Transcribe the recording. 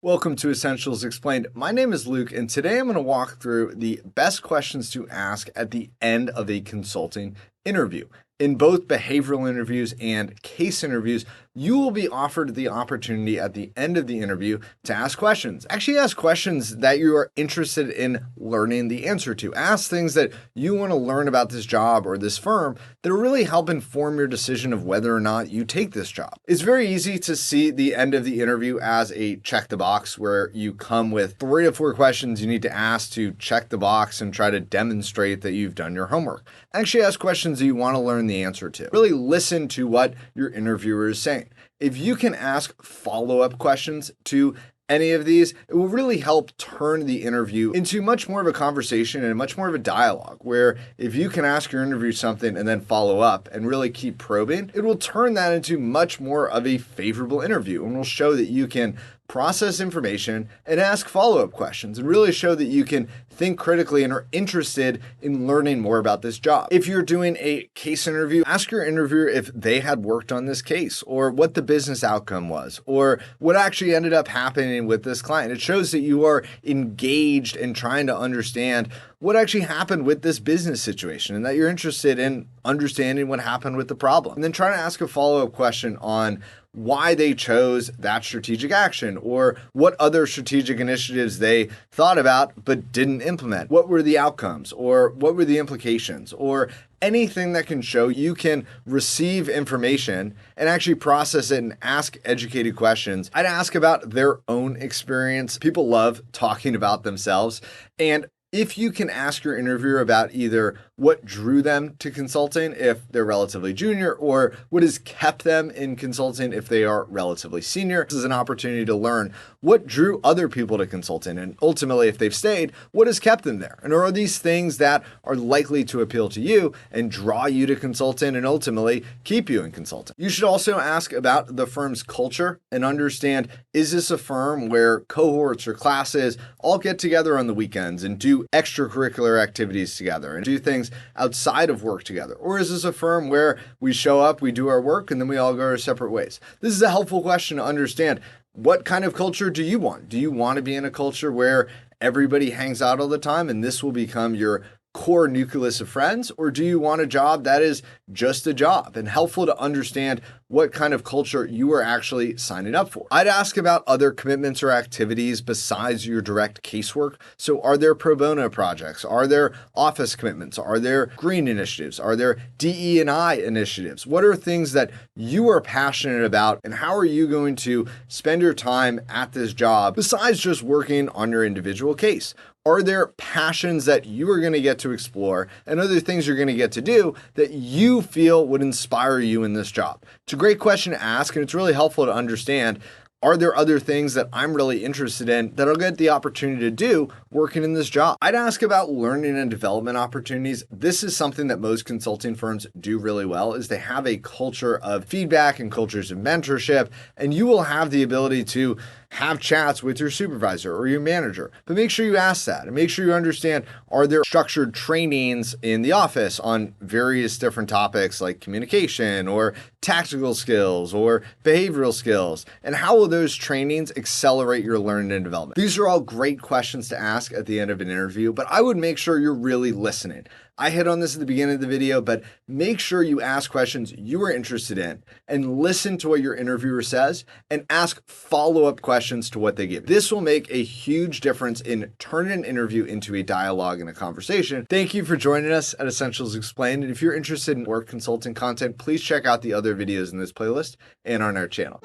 Welcome to Essentials Explained. My name is Luke, and today I'm going to walk through the best questions to ask at the end of a consulting interview. In both behavioral interviews and case interviews, you will be offered the opportunity at the end of the interview to ask questions. Actually, ask questions that you are interested in learning the answer to. Ask things that you want to learn about this job or this firm that will really help inform your decision of whether or not you take this job. It's very easy to see the end of the interview as a check the box where you come with 3 to 4 questions you need to ask to check the box and try to demonstrate that you've done your homework. Actually, ask questions that you want to learn the answer to. Really listen to what your interviewer is saying. If you can ask follow-up questions to any of these, it will really help turn the interview into much more of a conversation and much more of a dialogue, where if you can ask your interview something and then follow up and really keep probing, it will turn that into much more of a favorable interview and will show that you can process information and ask follow-up questions and really show that you can think critically and are interested in learning more about this job. If you're doing a case interview, ask your interviewer if they had worked on this case or what the business outcome was or what actually ended up happening with this client. It shows that you are engaged in trying to understand what actually happened with this business situation and that you're interested in understanding what happened with the problem. And then try to ask a follow-up question on why they chose that strategic action or what other strategic initiatives they thought about but didn't implement. What were the outcomes or what were the implications or anything that can show you can receive information and actually process it and ask educated questions. I'd ask about their own experience. People love talking about themselves, and if you can ask your interviewer about either what drew them to consulting if they're relatively junior or what has kept them in consulting if they are relatively senior, this is an opportunity to learn what drew other people to consulting and ultimately, if they've stayed, what has kept them there? And are these things that are likely to appeal to you and draw you to consulting and ultimately keep you in consulting? You should also ask about the firm's culture and understand, is this a firm where cohorts or classes all get together on the weekends and do extracurricular activities together and do things outside of work together? Or is this a firm where we show up, we do our work, and then we all go our separate ways? This is a helpful question to understand. What kind of culture do you want? Do you want to be in a culture where everybody hangs out all the time and this will become your core nucleus of friends? Or do you want a job that is just a job and helpful to understand what kind of culture you are actually signing up for? I'd ask about other commitments or activities besides your direct casework. So are there pro bono projects? Are there office commitments? Are there green initiatives? Are there DE&I initiatives? What are things that you are passionate about, and how are you going to spend your time at this job besides just working on your individual case? Are there passions that you are going to get to explore and other things you're going to get to do that you feel would inspire you in this job? It's a great question to ask, and it's really helpful to understand, are there other things that I'm really interested in that I'll get the opportunity to do working in this job? I'd ask about learning and development opportunities. This is something that most consulting firms do really well, is they have a culture of feedback and cultures of mentorship, and you will have the ability to have chats with your supervisor or your manager. But make sure you ask that and make sure you understand, are there structured trainings in the office on various different topics like communication or tactical skills or behavioral skills? And how will those trainings accelerate your learning and development? These are all great questions to ask at the end of an interview, but I would make sure you're really listening. I hit on this at the beginning of the video, but make sure you ask questions you are interested in and listen to what your interviewer says and ask follow-up questions to what they give. This will make a huge difference in turning an interview into a dialogue and a conversation. Thank you for joining us at Essentials Explained. And if you're interested in more consulting content, please check out the other videos in this playlist and on our channel.